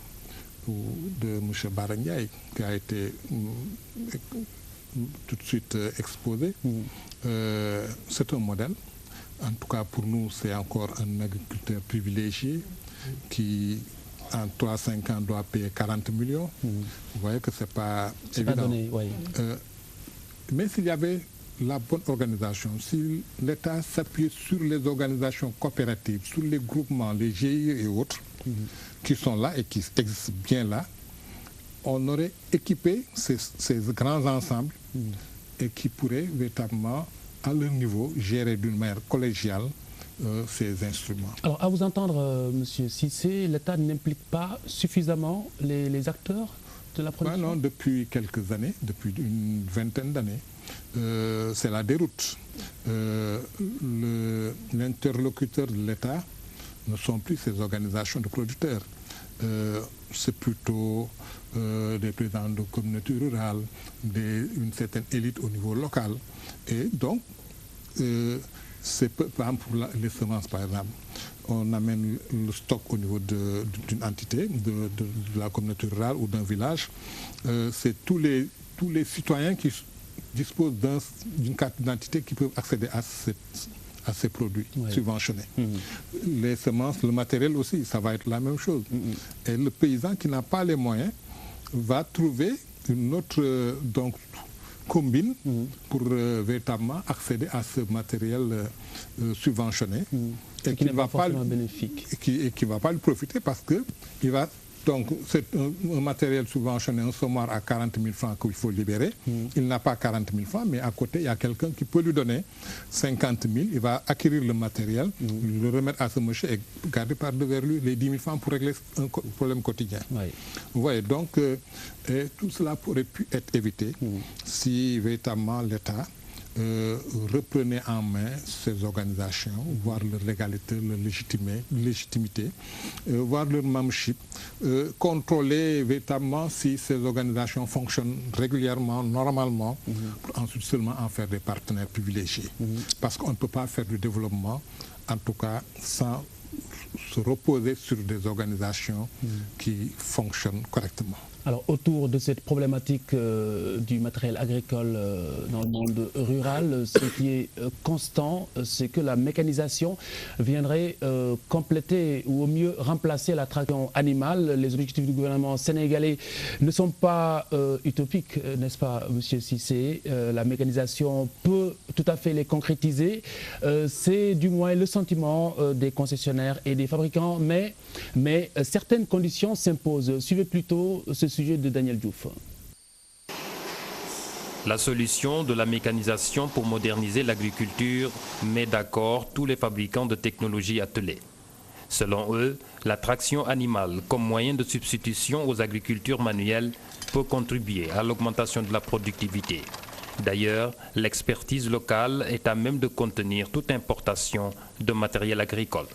de M. Barangay, qui a été tout de suite exposé. C'est un modèle. En tout cas, pour nous, c'est encore un agriculteur privilégié qui, en 3-5 ans, doit payer 40 millions. Vous voyez que ce n'est pas évident. Pas donné, mais s'il y avait la bonne organisation, si l'État s'appuie sur les organisations coopératives, sur les groupements, les GIE et autres, qui sont là et qui existent bien là, on aurait équipé ces grands ensembles et qui pourraient véritablement, à leur niveau, gérer d'une manière collégiale ces instruments. Alors, à vous entendre, M. Cissé, l'État n'implique pas suffisamment les acteurs de la production? Non, depuis quelques années, depuis une vingtaine d'années, c'est la déroute. L'interlocuteur de l'État ne sont plus ces organisations de producteurs. C'est plutôt des présidents de communautés rurales, une certaine élite au niveau local. Et donc, c'est par exemple pour les semences, par exemple, on amène le stock au niveau d'une entité, de la communauté rurale ou d'un village. C'est tous les citoyens qui disposent d'une carte d'identité qui peuvent accéder à ces produits subventionnés. Les semences, le matériel aussi, ça va être la même chose. Et le paysan qui n'a pas les moyens va trouver une autre combine pour véritablement accéder à ce matériel subventionné et qui ne va pas bénéfique. Et qui ne va pas lui profiter parce que c'est un matériel subventionné, un semoir à 40 000 francs qu'il faut libérer. Il n'a pas 40 000 francs, mais à côté, il y a quelqu'un qui peut lui donner 50 000. Il va acquérir le matériel, le remettre à ce monsieur et garder par devers lui les 10 000 francs pour régler un problème quotidien. Vous voyez, donc tout cela aurait pu être évité si véritablement l'État reprenez en main ces organisations, voir leur légalité, leur légitimité, voir leur membership, contrôler véritablement si ces organisations fonctionnent régulièrement, normalement, pour ensuite seulement en faire des partenaires privilégiés. Parce qu'on ne peut pas faire du développement, en tout cas, sans se reposer sur des organisations qui fonctionnent correctement. Alors, autour de cette problématique du matériel agricole dans le monde rural, ce qui est constant, c'est que la mécanisation viendrait compléter ou au mieux remplacer la traction animale. Les objectifs du gouvernement sénégalais ne sont pas utopiques, n'est-ce pas, Monsieur Cissé? La mécanisation peut tout à fait les concrétiser. C'est du moins le sentiment des concessionnaires et des fabricants, mais certaines conditions s'imposent. Suivez plutôt ce sujet de Daniel Diouf. La solution de la mécanisation pour moderniser l'agriculture met d'accord tous les fabricants de technologies attelées. Selon eux, la traction animale comme moyen de substitution aux agricultures manuelles peut contribuer à l'augmentation de la productivité. D'ailleurs, l'expertise locale est à même de contenir toute importation de matériel agricole.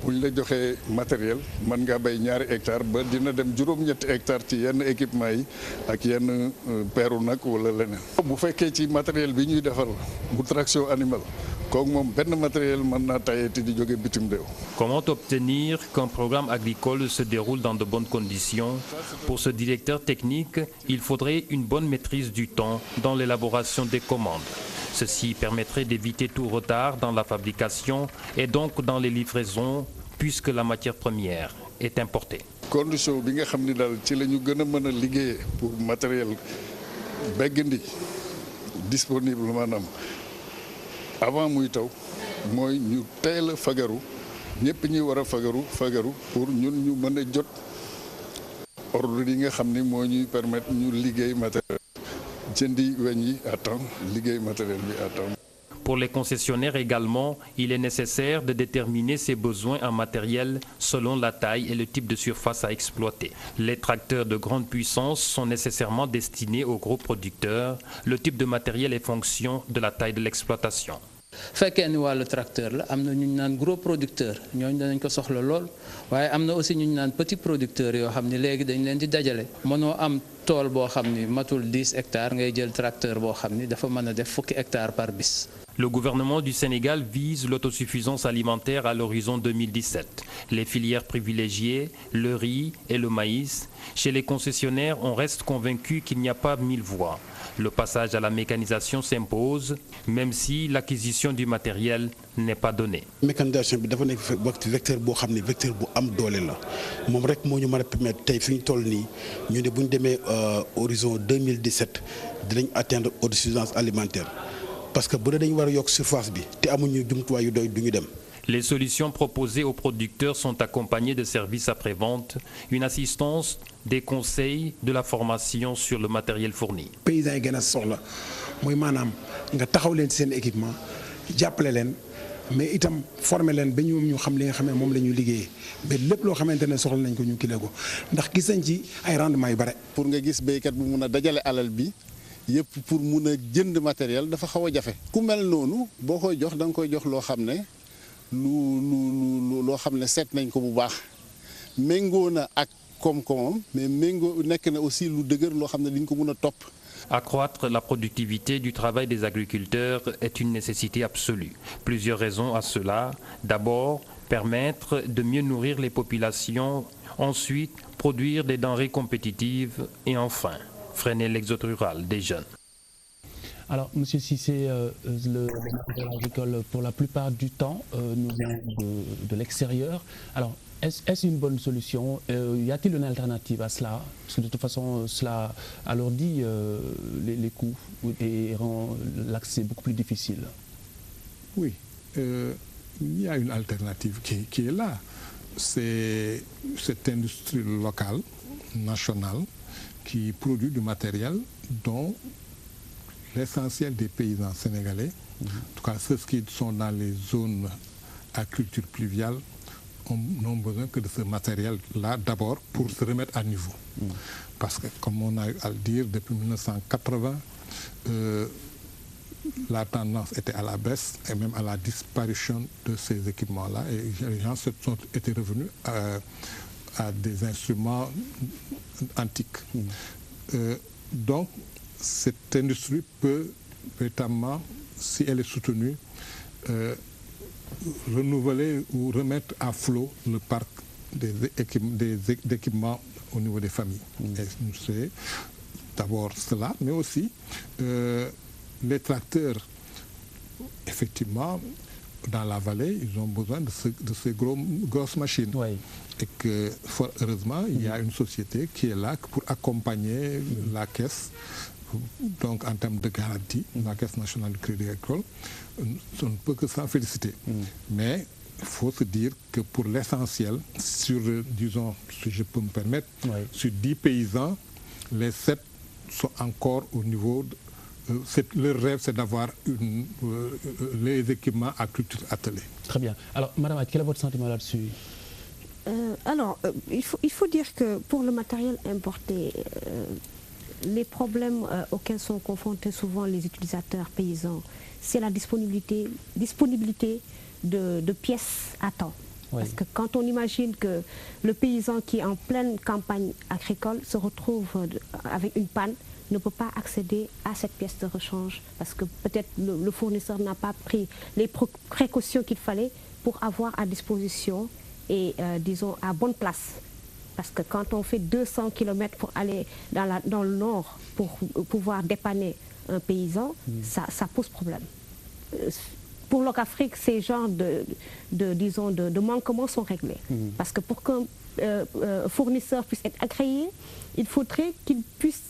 bu ñu la joxee matériel mën ngaa béy 2 hectares ba dina dem juróom-ñetti hectares ci yenn équipement yi ak yenn peeru nag wala leneen. bu fekkee ci matériel bi ñuy defar bu traction animale kooku moom benn matériel mën naa tayeeti di jóge bitim réew. Comment obtenir qu'un programme agricole se déroule dans de bonnes conditions? Pour ce directeur technique, il faudrait une bonne maîtrise du temps dans l'élaboration des commandes. Ceci permettrait d'éviter tout retard dans la fabrication et donc dans les livraisons, puisque la matière première est importée. Condition bi nga xam ni daal ci la ñu gën a mën a liggéeyee pour matériel beggandi disponible maanaam avant muy taw mooy ñu teel a fagaru ñëpp ñi war a fagaru pour ñun ñu mën a jot ordre yi nga xam ni moo ñuy permettre ñu liggéey matériel. Pour les concessionnaires également, il est nécessaire de déterminer ses besoins en matériel selon la taille et le type de surface à exploiter. Les tracteurs de grande puissance sont nécessairement destinés aux gros producteurs. Le type de matériel est fonction de la taille de l'exploitation. fekkee ni wàllu tracteur la am na ñu naan gros producteur ñooñu danañ ko soxla lool waaye am na aussi ñu naan petit producteur yoo xam ni léegi dañ leen di dajale mënoo am tool boo xam ni matul 10 hectares ngay jël tracteur boo xam ni dafa mën a def fukki hectares par bis. Le gouvernement du Sénégal vise l'autosuffisance alimentaire à l'horizon 2017. Les filières privilégiées, le riz et le maïs. Chez les concessionnaires, on reste convaincu qu'il n'y a pas 1000 voies. Le passage à la mécanisation s'impose, même si l'acquisition du matériel n'est pas donnée. Mécanisation bi dafa nekk vecteur boo xam ne vecteur bu am doole la moom rek moo ñu mën a permettre tey fi ñu toll nii ñu ne bu ñu demee horizon 2017 dinañ atteindre autosuffisance alimentaire parce que bu dee dañu war a yokk surface bi te amuñu jumtuwaay yu doy du ñu dem. Les solutions proposées aux producteurs sont accompagnées de services après-vente, une assistance, des conseils, de la formation sur le matériel fourni. Paysans yi gën a soxla mooy maanaam nga taxaw leen ci seen équipement jàppale leen mais itam former leen ba ñoom ñu xam li nga xam ne moom la ñuy liggéeyee ba lépp loo xamante ne soxla nañ ko ñu kile ko ndax gis nañ ci ay rendement yu bare. Pour nga gis béykat bu mun a dajale alal bi yëpp pour mun a jënd matériel dafa xaw a jafe. Ku mel noonu boo koy jox da nga koy jox loo xam ne loo xam ne seet nañ ko bu baax méngoo na ak koom-koomam mais méngoo nekk na aussi lu dëgër loo xam ne dañ ko mun a topp. Accroître la productivité du travail des agriculteurs est une nécessité absolue. Plusieurs raisons à cela. D'abord, permettre de mieux nourrir les populations. Ensuite, produire des denrées compétitives. Et enfin, freiner l'exode rural des jeunes. Alors, Monsieur Cissé, le matériel agricole, pour la plupart du temps, nous vient de l'extérieur. Alors, est-ce une bonne solution? Y a-t-il une alternative à cela? Parce que de toute façon, cela alourdit les coûts et rend l'accès beaucoup plus difficile. Oui, il y a une alternative qui est là. C'est cette industrie locale, nationale, qui produit du matériel dont l'essentiel des paysans sénégalais, en tout cas ceux qui sont dans les zones à culture pluviale, n'ont besoin que de ce matériel-là d'abord pour se remettre à niveau. Parce que, comme on a eu à le dire, depuis 1980, la tendance était à la baisse et même à la disparition de ces équipements-là. Et les gens étaient revenus à des instruments antiques. Donc, cette industrie peut véritablement, si elle est soutenue, renouveler ou remettre à flot le parc des équipements au niveau des familles. Et c'est d'abord cela, mais aussi les tracteurs, effectivement, dans la vallée, ils ont besoin de ces grosses machines. Oui. Et que, fort heureusement, il y a une société qui est là pour accompagner la caisse. Donc, en termes de garantie, la Caisse nationale du crédit agricole, on ne peut que s'en féliciter. Mais il faut se dire que pour l'essentiel, sur, disons, si je peux me permettre, sur 10 paysans, les 7 sont encore au niveau de... leur rêve, c'est d'avoir les équipements à culture attelée. Très bien. Alors, Madame, quel est votre sentiment là-dessus? Il faut dire que pour le matériel importé, les problèmes auxquels sont confrontés souvent les utilisateurs paysans, c'est la disponibilité de pièces à temps. Oui. Parce que quand on imagine que le paysan qui est en pleine campagne agricole se retrouve avec une panne, ne peut pas accéder à cette pièce de rechange parce que peut-être le fournisseur n'a pas pris les précautions qu'il fallait pour avoir à disposition et disons à bonne place. Parce que quand on fait 200 km pour aller dans le nord pour pouvoir dépanner un paysan, ça pose problème. Pour l'Ocafrique, ces genres de manquements sont réglés. Parce que pour qu'un fournisseur puisse être agréé, il faudrait qu'il puisse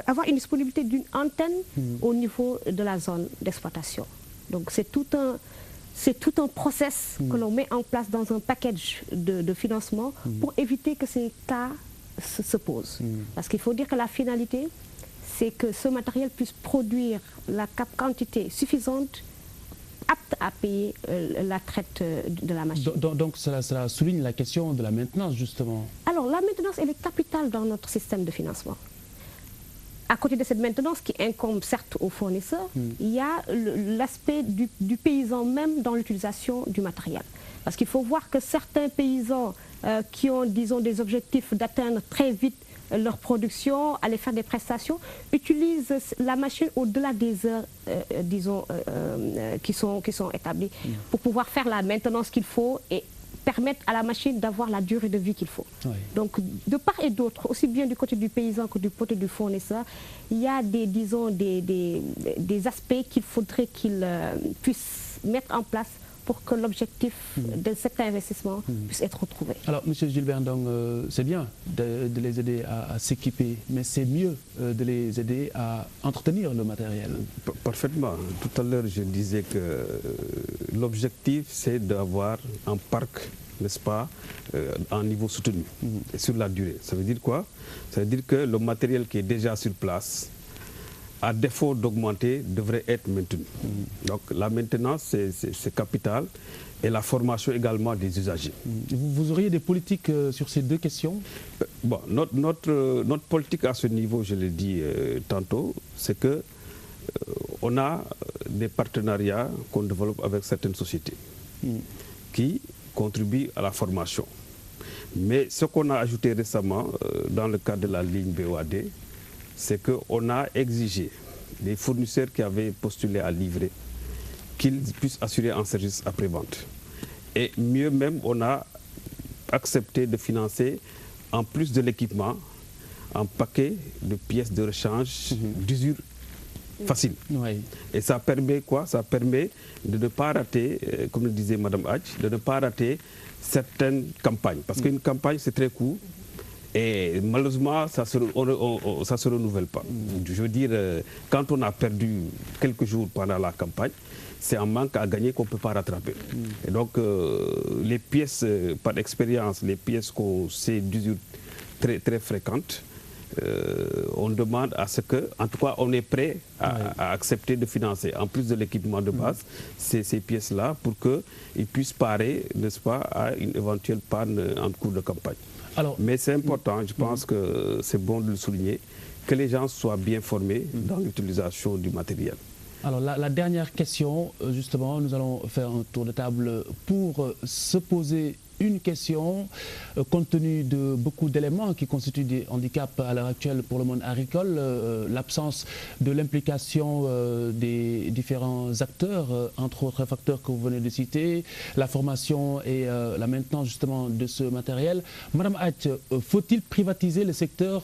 avoir une disponibilité d'une antenne au niveau de la zone d'exploitation. Donc c'est tout un process que l'on met en place dans un package de financement pour éviter que ces cas se posent. Parce qu'il faut dire que la finalité, c'est que ce matériel puisse produire la quantité suffisante apte à payer la traite de la machine. Donc cela souligne la question de la maintenance, justement. Alors la maintenance, elle est capitale dans notre système de financement. À côté de cette maintenance qui incombe certes aux fournisseurs, il y a l'aspect du paysan même dans l'utilisation du matériel. Parce qu'il faut voir que certains paysans qui ont, disons, des objectifs d'atteindre très vite leur production, aller faire des prestations, utilisent la machine au-delà des heures, disons, qui sont établies pour pouvoir faire la maintenance qu'il faut et permettre à la machine d'avoir la durée de vie qu'il faut. Oui. Donc, de part et d'autre, aussi bien du côté du paysan que du côté du fournisseur, il y a des aspects qu'il faudrait qu'il puisse mettre en place pour que l'objectif de cet investissement puisse être retrouvé. Alors, M. Gilbert Ndong, c'est bien de les aider à s'équiper, mais c'est mieux de les aider à entretenir le matériel. Parfaitement. Tout à l'heure, je disais que l'objectif, c'est d'avoir un parc, n'est-ce pas, en niveau soutenu, et sur la durée. Ça veut dire quoi? Ça veut dire que le matériel qui est déjà sur place, à défaut d'augmenter, devrait être maintenu. Donc la maintenance, c'est capital, et la formation également des usagers. Vous auriez des politiques sur ces deux questions? Bon, notre politique à ce niveau, je l'ai dit tantôt, c'est que on a des partenariats qu'on développe avec certaines sociétés qui contribuent à la formation. Mais ce qu'on a ajouté récemment dans le cadre de la ligne BOAD, c'est qu'on a exigé des fournisseurs qui avaient postulé à livrer qu'ils puissent assurer un service après-vente. Et mieux même, on a accepté de financer, en plus de l'équipement, un paquet de pièces de rechange d'usure facile. Oui. Et ça permet quoi? Ça permet de ne pas rater, comme le disait Mme Hadj, de ne pas rater certaines campagnes. Parce qu'une campagne, c'est très court. Et malheureusement, ça ne se renouvelle pas. Je veux dire, quand on a perdu quelques jours pendant la campagne, c'est un manque à gagner qu'on ne peut pas rattraper. Et donc, les pièces, par expérience, les pièces qu'on sait d'usure très, très fréquentes, on demande à ce que, en tout cas, on est prêt à accepter de financer, en plus de l'équipement de base, ces pièces-là, pour qu'ils puissent parer, n'est-ce pas, à une éventuelle panne en cours de campagne. Alors, mais c'est important, je pense que c'est bon de le souligner, que les gens soient bien formés dans l'utilisation du matériel. Alors la dernière question, justement, nous allons faire un tour de table pour se poser une question, compte tenu de beaucoup d'éléments qui constituent des handicaps à l'heure actuelle pour le monde agricole, l'absence de l'implication des différents acteurs, entre autres facteurs que vous venez de citer, la formation et la maintenance justement de ce matériel. Madame Ath, faut-il privatiser le secteur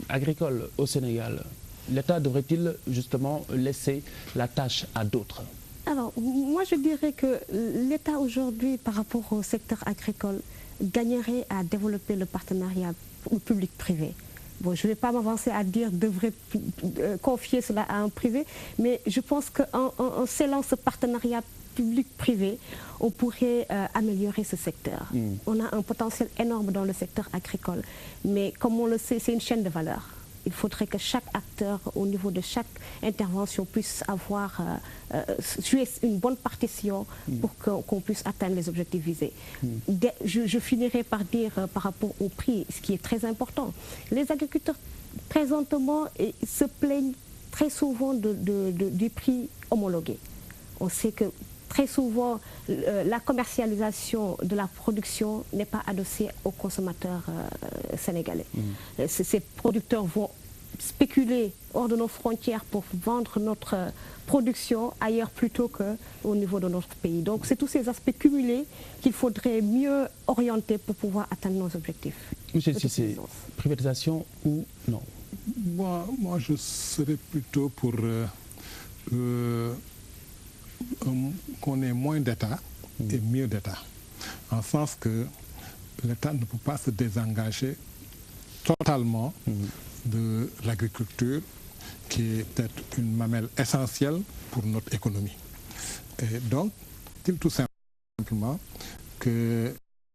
agricole au Sénégal? L'État devrait-il justement laisser la tâche à d'autres? Alors, moi je dirais que l'État aujourd'hui, par rapport au secteur agricole, gagnerait à développer le partenariat public-privé. Bon, je ne vais pas m'avancer à dire devrait confier cela à un privé, mais je pense qu'en scellant ce partenariat public-privé, on pourrait améliorer ce secteur. On a un potentiel énorme dans le secteur agricole, mais comme on le sait, c'est une chaîne de valeur. Il faudrait que chaque acteur, au niveau de chaque intervention, puisse avoir joué une bonne partition pour qu'on puisse atteindre les objectifs visés. Je finirai par dire, par rapport au prix, ce qui est très important. Les agriculteurs, présentement, se plaignent très souvent du prix homologué. On sait que très souvent, la commercialisation de la production n'est pas adossée aux consommateurs sénégalais. Ces producteurs vont spéculer hors de nos frontières pour vendre notre production ailleurs plutôt qu'au niveau de notre pays. Donc c'est tous ces aspects cumulés qu'il faudrait mieux orienter pour pouvoir atteindre nos objectifs. Monsieur Cissé, privatisation ou non? Moi je serais plutôt pour qu'on ait moins d'État et mieux d'État. En sens que l'État ne peut pas se désengager totalement de l'agriculture, qui est peut-être une mamelle essentielle pour notre économie. Et donc, tout simplement que